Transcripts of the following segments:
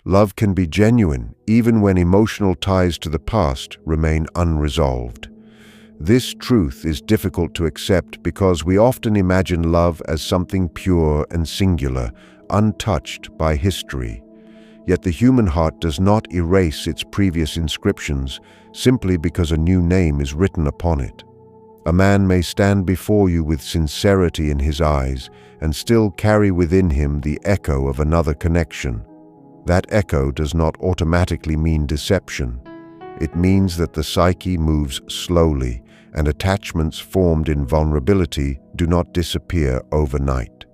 Love can be genuine even when emotional ties to the past remain unresolved. This truth is difficult to accept because we often imagine love as something pure and singular, untouched by history. Yet the human heart does not erase its previous inscriptions simply because a new name is written upon it. A man may stand before you with sincerity in his eyes and still carry within him the echo of another connection. That echo does not automatically mean deception. It means that the psyche moves slowly, and attachments formed in vulnerability do not disappear overnight.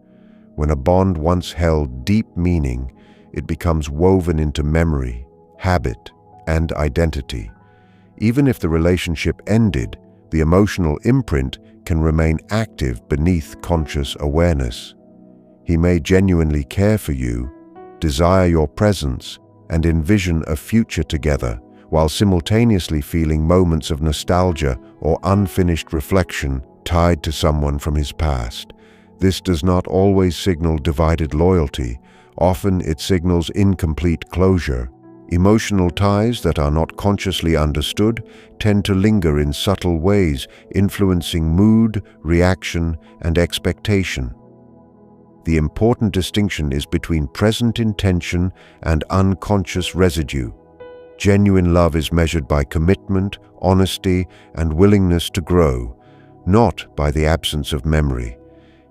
When a bond once held deep meaning, it becomes woven into memory, habit, and identity. Even if the relationship ended, the emotional imprint can remain active beneath conscious awareness. He may genuinely care for you, desire your presence, and envision a future together, while simultaneously feeling moments of nostalgia or unfinished reflection tied to someone from his past. This does not always signal divided loyalty. Often it signals incomplete closure. Emotional ties that are not consciously understood tend to linger in subtle ways, influencing mood, reaction, and expectation. The important distinction is between present intention and unconscious residue. Genuine love is measured by commitment, honesty, and willingness to grow, not by the absence of memory.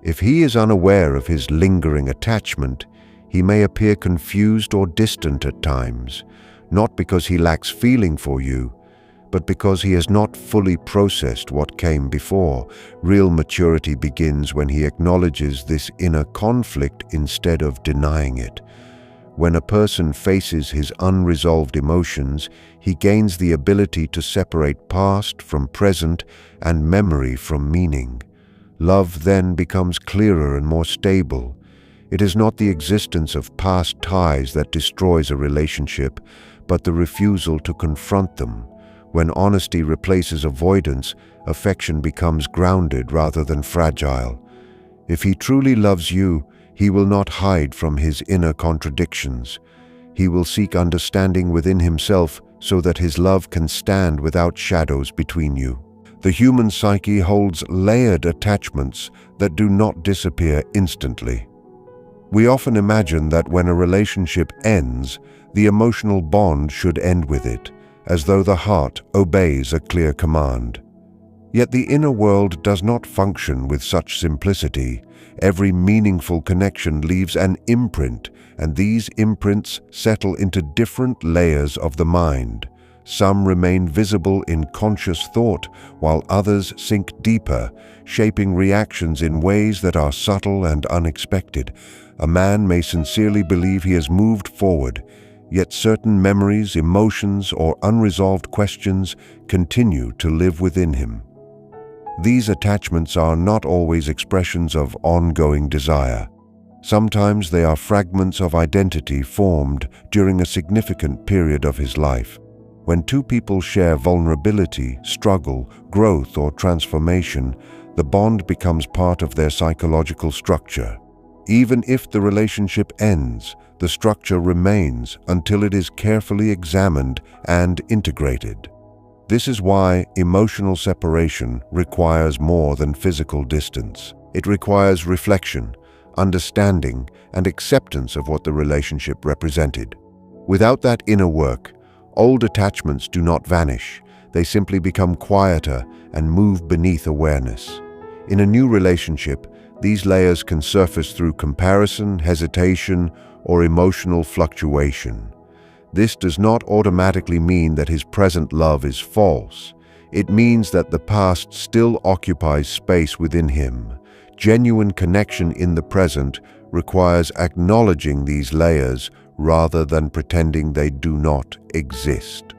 If he is unaware of his lingering attachment, he may appear confused or distant at times, not because he lacks feeling for you, but because he has not fully processed what came before. Real maturity begins when he acknowledges this inner conflict instead of denying it. When a person faces his unresolved emotions, he gains the ability to separate past from present and memory from meaning. Love then becomes clearer and more stable. It is not the existence of past ties that destroys a relationship, but the refusal to confront them. When honesty replaces avoidance, affection becomes grounded rather than fragile. If he truly loves you, he will not hide from his inner contradictions. He will seek understanding within himself so that his love can stand without shadows between you. The human psyche holds layered attachments that do not disappear instantly. We often imagine that when a relationship ends, the emotional bond should end with it, as though the heart obeys a clear command. Yet the inner world does not function with such simplicity. Every meaningful connection leaves an imprint, and these imprints settle into different layers of the mind. Some remain visible in conscious thought, while others sink deeper, shaping reactions in ways that are subtle and unexpected. A man may sincerely believe he has moved forward, yet certain memories, emotions, or unresolved questions continue to live within him. These attachments are not always expressions of ongoing desire. Sometimes they are fragments of identity formed during a significant period of his life. When two people share vulnerability, struggle, growth, or transformation, the bond becomes part of their psychological structure. Even if the relationship ends, the structure remains until it is carefully examined and integrated. This is why emotional separation requires more than physical distance. It requires reflection, understanding, and acceptance of what the relationship represented. Without that inner work, old attachments do not vanish. They simply become quieter and move beneath awareness. In a new relationship, these layers can surface through comparison, hesitation, or emotional fluctuation. This does not automatically mean that his present love is false. It means that the past still occupies space within him. Genuine connection in the present requires acknowledging these layers rather than pretending they do not exist.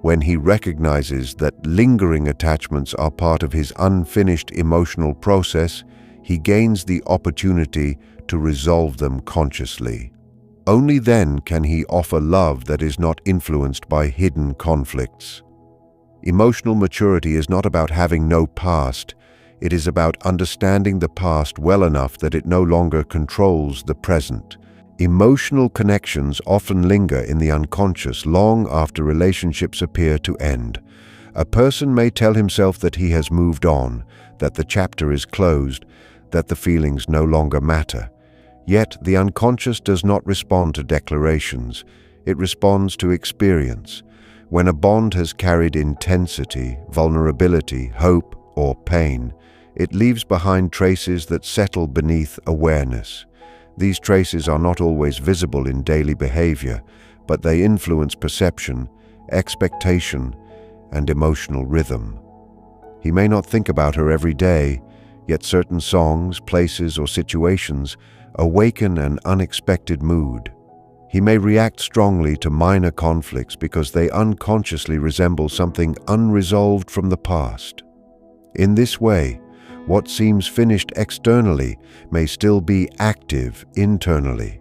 When he recognizes that lingering attachments are part of his unfinished emotional process, he gains the opportunity to resolve them consciously. Only then can he offer love that is not influenced by hidden conflicts. Emotional maturity is not about having no past. It is about understanding the past well enough that it no longer controls the present. Emotional connections often linger in the unconscious long after relationships appear to end. A person may tell himself that he has moved on, that the chapter is closed, that the feelings no longer matter. Yet the unconscious does not respond to declarations. It responds to experience. When a bond has carried intensity, vulnerability, hope, or pain, it leaves behind traces that settle beneath awareness. These traces are not always visible in daily behavior, but they influence perception, expectation, and emotional rhythm. He may not think about her every day, yet certain songs, places, or situations awaken an unexpected mood. He may react strongly to minor conflicts because they unconsciously resemble something unresolved from the past. In this way, what seems finished externally may still be active internally.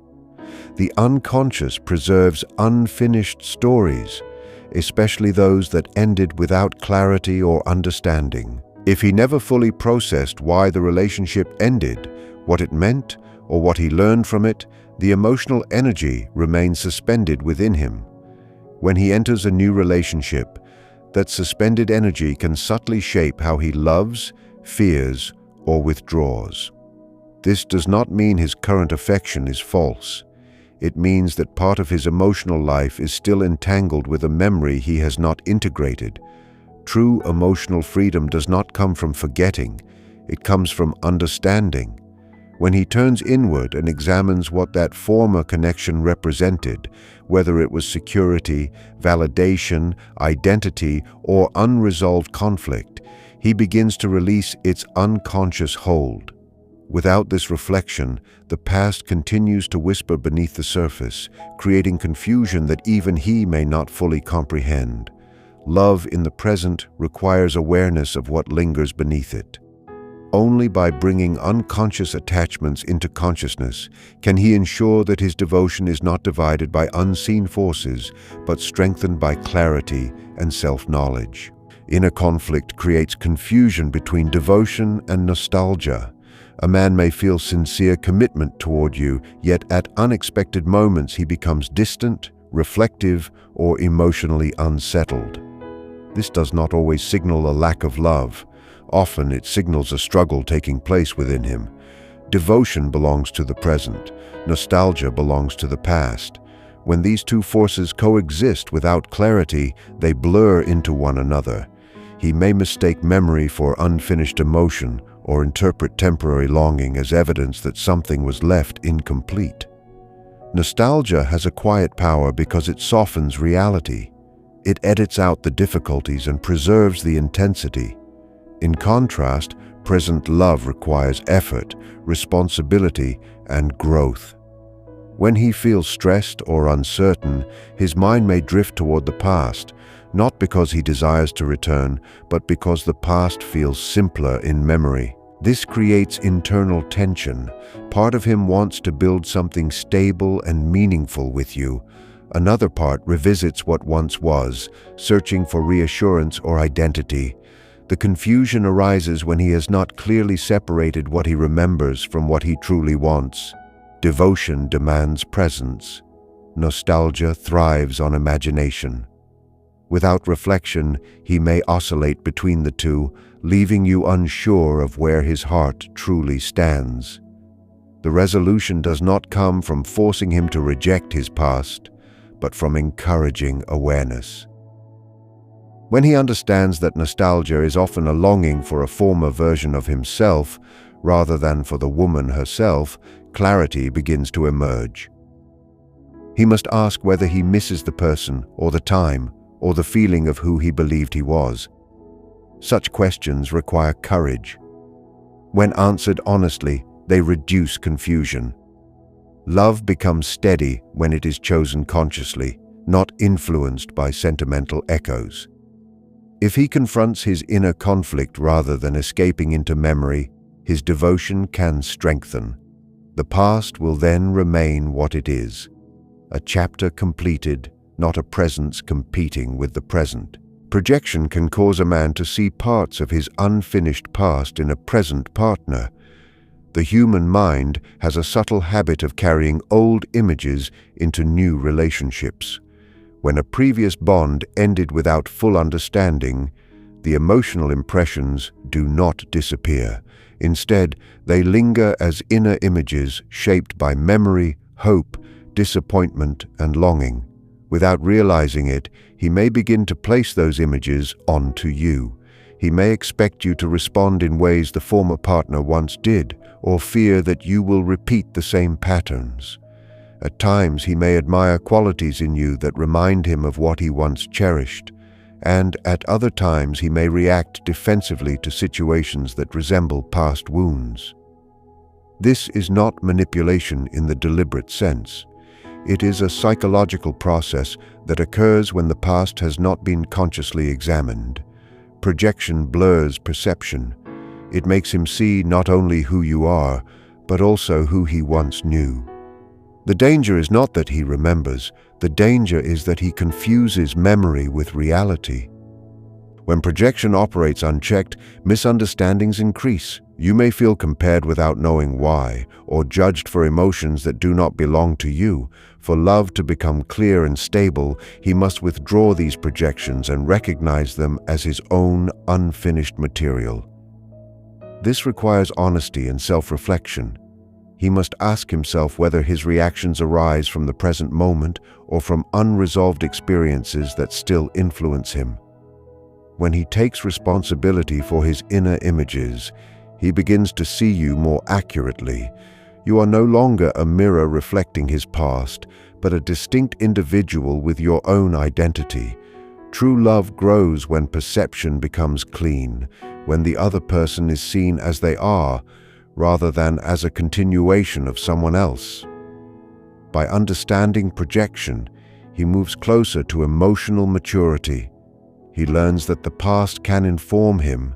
The unconscious preserves unfinished stories, especially those that ended without clarity or understanding. If he never fully processed why the relationship ended, what it meant, or what he learned from it, the emotional energy remains suspended within him. When he enters a new relationship, that suspended energy can subtly shape how he loves, fears, or withdraws. This does not mean his current affection is false. It means that part of his emotional life is still entangled with a memory he has not integrated. True emotional freedom does not come from forgetting. It comes from understanding. When he turns inward and examines what that former connection represented, whether it was security, validation, identity, or unresolved conflict, he begins to release its unconscious hold. Without this reflection, the past continues to whisper beneath the surface, creating confusion that even he may not fully comprehend. Love in the present requires awareness of what lingers beneath it. Only by bringing unconscious attachments into consciousness can he ensure that his devotion is not divided by unseen forces, but strengthened by clarity and self-knowledge. Inner conflict creates confusion between devotion and nostalgia. A man may feel sincere commitment toward you, yet at unexpected moments he becomes distant, reflective, or emotionally unsettled. This does not always signal a lack of love. Often it signals a struggle taking place within him. Devotion belongs to the present. Nostalgia belongs to the past. When these two forces coexist without clarity, they blur into one another. He may mistake memory for unfinished emotion or interpret temporary longing as evidence that something was left incomplete. Nostalgia has a quiet power because it softens reality. It edits out the difficulties and preserves the intensity. In contrast, present love requires effort, responsibility, and growth. When he feels stressed or uncertain, his mind may drift toward the past, not because he desires to return, but because the past feels simpler in memory. This creates internal tension. Part of him wants to build something stable and meaningful with you. Another part revisits what once was, searching for reassurance or identity. The confusion arises when he has not clearly separated what he remembers from what he truly wants. Devotion demands presence. Nostalgia thrives on imagination. Without reflection, he may oscillate between the two, leaving you unsure of where his heart truly stands. The resolution does not come from forcing him to reject his past, but from encouraging awareness. When he understands that nostalgia is often a longing for a former version of himself, rather than for the woman herself, clarity begins to emerge. He must ask whether he misses the person, or the time, or the feeling of who he believed he was. Such questions require courage. When answered honestly, they reduce confusion. Love becomes steady when it is chosen consciously, not influenced by sentimental echoes. If he confronts his inner conflict rather than escaping into memory, his devotion can strengthen. The past will then remain what it is, a chapter completed, not a presence competing with the present. Projection can cause a man to see parts of his unfinished past in a present partner. The human mind has a subtle habit of carrying old images into new relationships. When a previous bond ended without full understanding, the emotional impressions do not disappear. Instead, they linger as inner images shaped by memory, hope, disappointment, and longing. Without realizing it, he may begin to place those images onto you. He may expect you to respond in ways the former partner once did, or fear that you will repeat the same patterns. At times, he may admire qualities in you that remind him of what he once cherished, and at other times he may react defensively to situations that resemble past wounds. This is not manipulation in the deliberate sense. It is a psychological process that occurs when the past has not been consciously examined. Projection blurs perception. It makes him see not only who you are, but also who he once knew. The danger is not that he remembers. The danger is that he confuses memory with reality. When projection operates unchecked, misunderstandings increase. You may feel compared without knowing why, or judged for emotions that do not belong to you. For love to become clear and stable, he must withdraw these projections and recognize them as his own unfinished material. This requires honesty and self-reflection. He must ask himself whether his reactions arise from the present moment or from unresolved experiences that still influence him. When he takes responsibility for his inner images, he begins to see you more accurately. You are no longer a mirror reflecting his past, but a distinct individual with your own identity. True love grows when perception becomes clean, when the other person is seen as they are, rather than as a continuation of someone else. By understanding projection, he moves closer to emotional maturity. He learns that the past can inform him,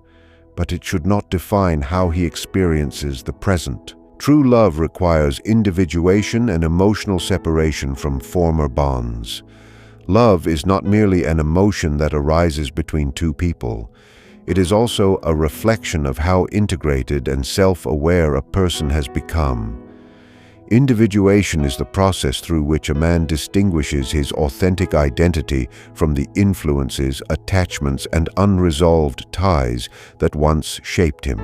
but it should not define how he experiences the present. True love requires individuation and emotional separation from former bonds. Love is not merely an emotion that arises between two people. It is also a reflection of how integrated and self-aware a person has become. Individuation is the process through which a man distinguishes his authentic identity from the influences, attachments, and unresolved ties that once shaped him.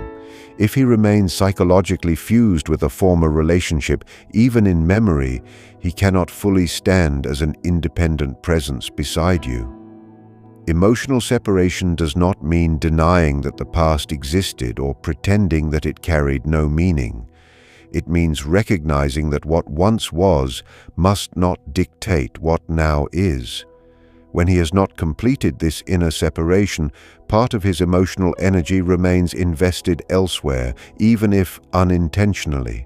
If he remains psychologically fused with a former relationship, even in memory, he cannot fully stand as an independent presence beside you. Emotional separation does not mean denying that the past existed or pretending that it carried no meaning. It means recognizing that what once was must not dictate what now is. When he has not completed this inner separation, part of his emotional energy remains invested elsewhere, even if unintentionally.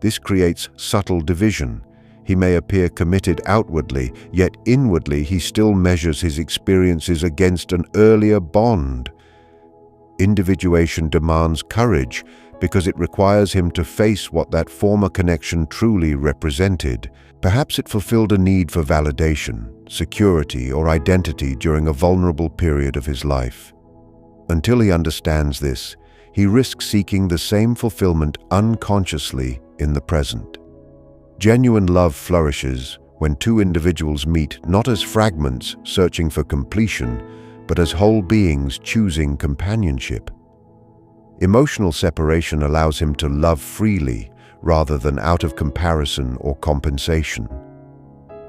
This creates subtle division. He may appear committed outwardly, yet inwardly he still measures his experiences against an earlier bond. Individuation demands courage because it requires him to face what that former connection truly represented. Perhaps it fulfilled a need for validation, security, or identity during a vulnerable period of his life. Until he understands this, he risks seeking the same fulfillment unconsciously in the present. Genuine love flourishes when two individuals meet not as fragments searching for completion, but as whole beings choosing companionship. Emotional separation allows him to love freely rather than out of comparison or compensation.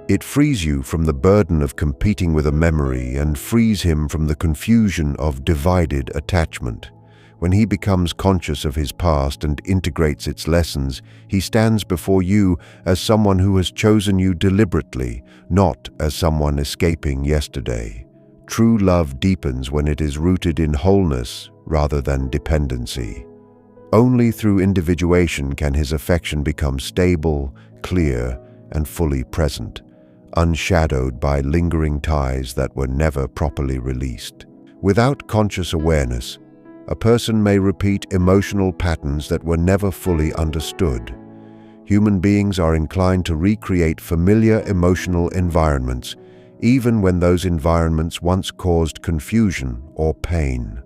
It frees you from the burden of competing with a memory and frees him from the confusion of divided attachment. When he becomes conscious of his past and integrates its lessons, he stands before you as someone who has chosen you deliberately, not as someone escaping yesterday. True love deepens when it is rooted in wholeness rather than dependency. Only through individuation can his affection become stable, clear, and fully present, unshadowed by lingering ties that were never properly released. Without conscious awareness, a person may repeat emotional patterns that were never fully understood. Human beings are inclined to recreate familiar emotional environments, even when those environments once caused confusion or pain.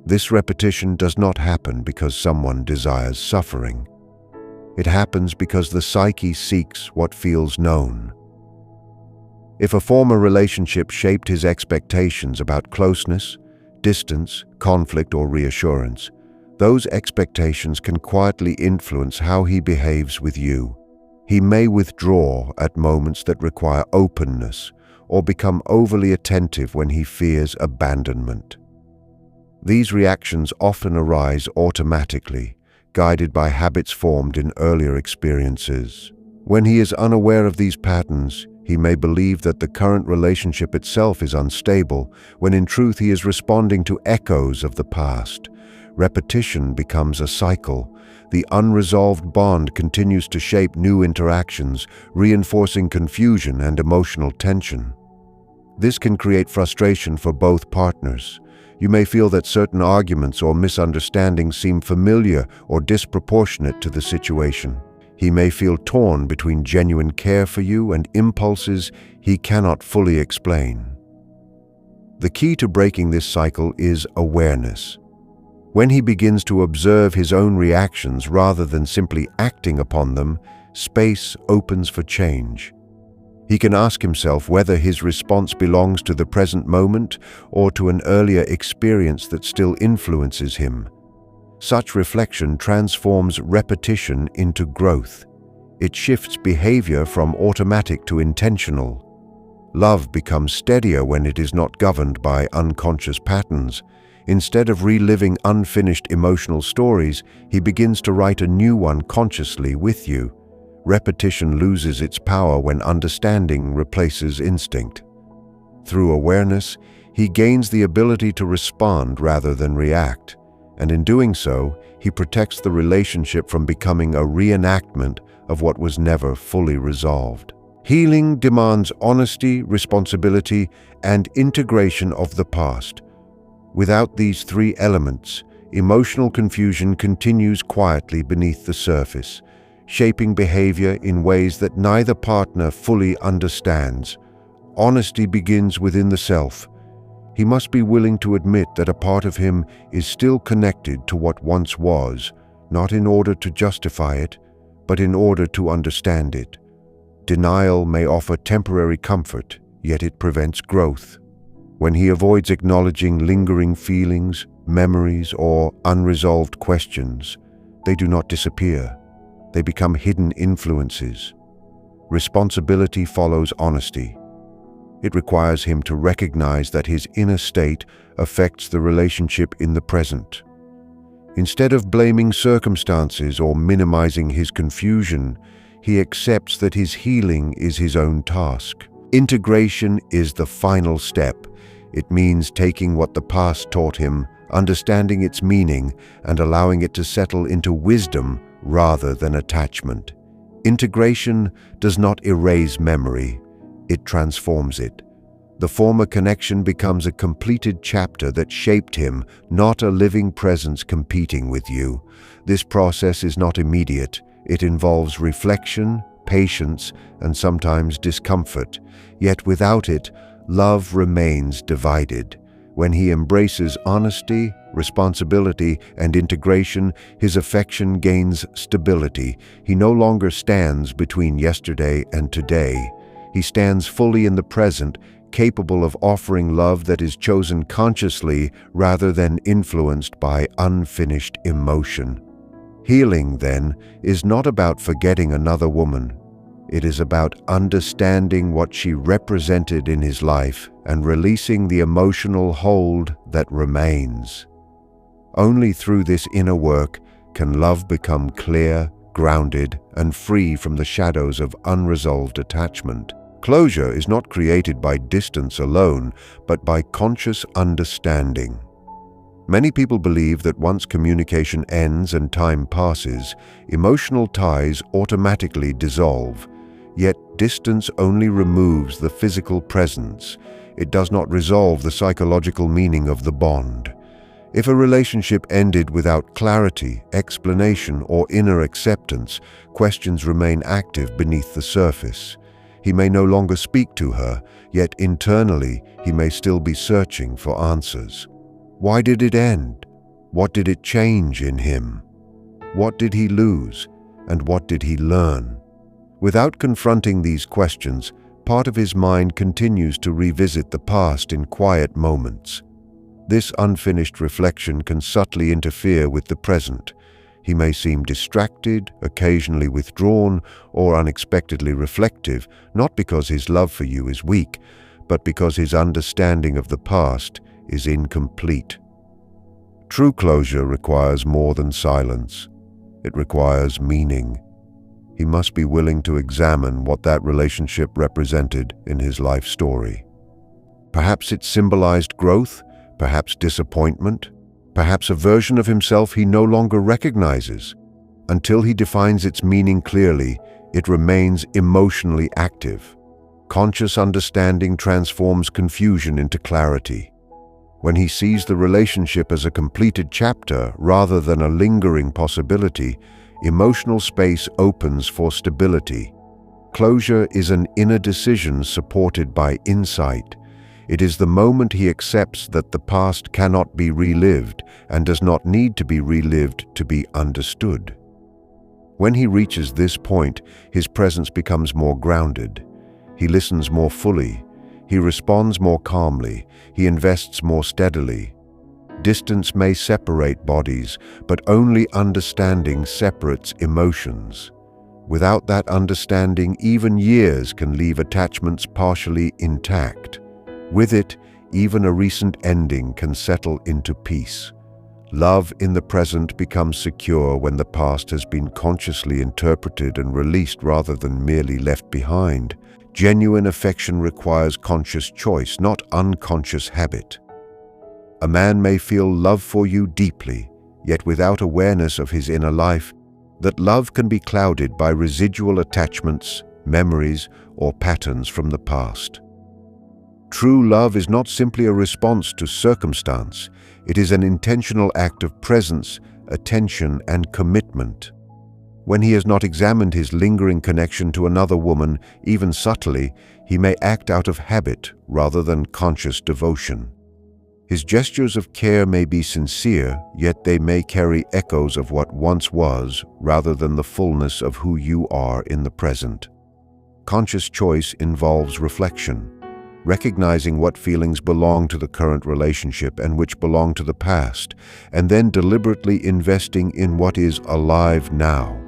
This repetition does not happen because someone desires suffering. It happens because the psyche seeks what feels known. If a former relationship shaped his expectations about closeness, distance, conflict, or reassurance, those expectations can quietly influence how he behaves with you. He may withdraw at moments that require openness, or become overly attentive when he fears abandonment. These reactions often arise automatically, guided by habits formed in earlier experiences. When he is unaware of these patterns, he may believe that the current relationship itself is unstable, when in truth he is responding to echoes of the past. Repetition becomes a cycle. The unresolved bond continues to shape new interactions, reinforcing confusion and emotional tension. This can create frustration for both partners. You may feel that certain arguments or misunderstandings seem familiar or disproportionate to the situation. He may feel torn between genuine care for you and impulses he cannot fully explain. The key to breaking this cycle is awareness. When he begins to observe his own reactions rather than simply acting upon them, space opens for change. He can ask himself whether his response belongs to the present moment or to an earlier experience that still influences him. Such reflection transforms repetition into growth. It shifts behavior from automatic to intentional. Love becomes steadier when it is not governed by unconscious patterns. Instead of reliving unfinished emotional stories, he begins to write a new one consciously with you. Repetition loses its power when understanding replaces instinct. Through awareness, he gains the ability to respond rather than react, and in doing so, he protects the relationship from becoming a reenactment of what was never fully resolved. Healing demands honesty, responsibility, and integration of the past. Without these three elements, emotional confusion continues quietly beneath the surface, shaping behavior in ways that neither partner fully understands. Honesty begins within the self. He must be willing to admit that a part of him is still connected to what once was, not in order to justify it, but in order to understand it. Denial may offer temporary comfort, yet it prevents growth. When he avoids acknowledging lingering feelings, memories, or unresolved questions, they do not disappear. They become hidden influences. Responsibility follows honesty. It requires him to recognize that his inner state affects the relationship in the present. Instead of blaming circumstances or minimizing his confusion, he accepts that his healing is his own task. Integration is the final step. It means taking what the past taught him, understanding its meaning, and allowing it to settle into wisdom rather than attachment. Integration does not erase memory, it transforms it. The former connection becomes a completed chapter that shaped him, not a living presence competing with you. This process is not immediate. It involves reflection, patience, and sometimes discomfort. Yet without it, love remains divided. When he embraces honesty, responsibility, and integration, his affection gains stability. He no longer stands between yesterday and today. He stands fully in the present, capable of offering love that is chosen consciously rather than influenced by unfinished emotion. Healing, then, is not about forgetting another woman. It is about understanding what she represented in his life and releasing the emotional hold that remains. Only through this inner work can love become clear, grounded, and free from the shadows of unresolved attachment. Closure is not created by distance alone, but by conscious understanding. Many people believe that once communication ends and time passes, emotional ties automatically dissolve. Yet distance only removes the physical presence. It does not resolve the psychological meaning of the bond. If a relationship ended without clarity, explanation, or inner acceptance, questions remain active beneath the surface. He may no longer speak to her, yet internally he may still be searching for answers. Why did it end? What did it change in him? What did he lose, and what did he learn? Without confronting these questions, part of his mind continues to revisit the past in quiet moments. This unfinished reflection can subtly interfere with the present. He may seem distracted, occasionally withdrawn, or unexpectedly reflective, not because his love for you is weak, but because his understanding of the past is incomplete. True closure requires more than silence. It requires meaning. He must be willing to examine what that relationship represented in his life story. Perhaps it symbolized growth, perhaps disappointment, perhaps a version of himself he no longer recognizes. Until he defines its meaning clearly, it remains emotionally active. Conscious understanding transforms confusion into clarity. When he sees the relationship as a completed chapter rather than a lingering possibility, emotional space opens for stability. Closure is an inner decision supported by insight. It is the moment he accepts that the past cannot be relived and does not need to be relived to be understood. When he reaches this point, his presence becomes more grounded. He listens more fully. He responds more calmly. He invests more steadily. Distance may separate bodies, but only understanding separates emotions. Without that understanding, even years can leave attachments partially intact. With it, even a recent ending can settle into peace. Love in the present becomes secure when the past has been consciously interpreted and released rather than merely left behind. Genuine affection requires conscious choice, not unconscious habit. A man may feel love for you deeply, yet without awareness of his inner life, that love can be clouded by residual attachments, memories, or patterns from the past. True love is not simply a response to circumstance. It is an intentional act of presence, attention, and commitment. When he has not examined his lingering connection to another woman, even subtly, he may act out of habit rather than conscious devotion. His gestures of care may be sincere, yet they may carry echoes of what once was rather than the fullness of who you are in the present. Conscious choice involves reflection, recognizing what feelings belong to the current relationship and which belong to the past, and then deliberately investing in what is alive now.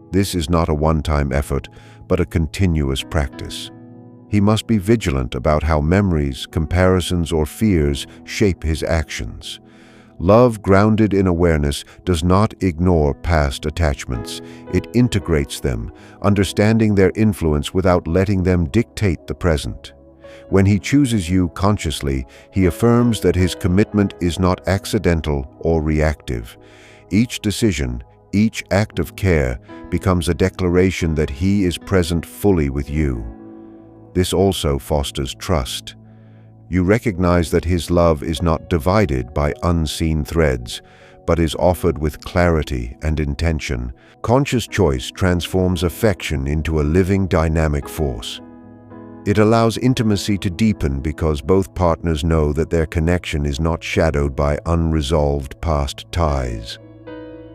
This is not a one-time effort, but a continuous practice. He must be vigilant about how memories, comparisons, or fears shape his actions. Love grounded in awareness does not ignore past attachments. It integrates them, understanding their influence without letting them dictate the present. When he chooses you consciously, he affirms that his commitment is not accidental or reactive. Each decision, each act of care, becomes a declaration that he is present fully with you. This also fosters trust. You recognize that his love is not divided by unseen threads, but is offered with clarity and intention. Conscious choice transforms affection into a living, dynamic force. It allows intimacy to deepen because both partners know that their connection is not shadowed by unresolved past ties.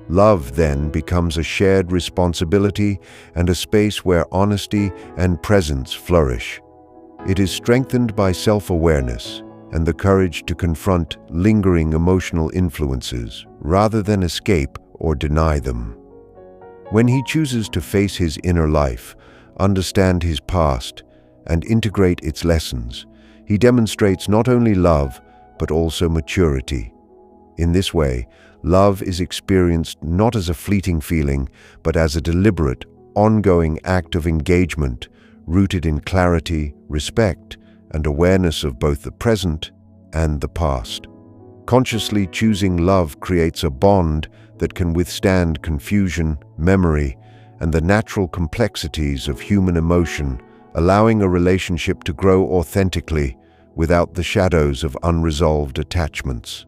Love then becomes a shared responsibility and a space where honesty and presence flourish. It is strengthened by self-awareness and the courage to confront lingering emotional influences rather than escape or deny them. When he chooses to face his inner life, understand his past, and integrate its lessons, he demonstrates not only love, but also maturity. In this way, love is experienced not as a fleeting feeling, but as a deliberate, ongoing act of engagement rooted in clarity, respect, and awareness of both the present and the past. Consciously choosing love creates a bond that can withstand confusion, memory, and the natural complexities of human emotion, allowing a relationship to grow authentically without the shadows of unresolved attachments.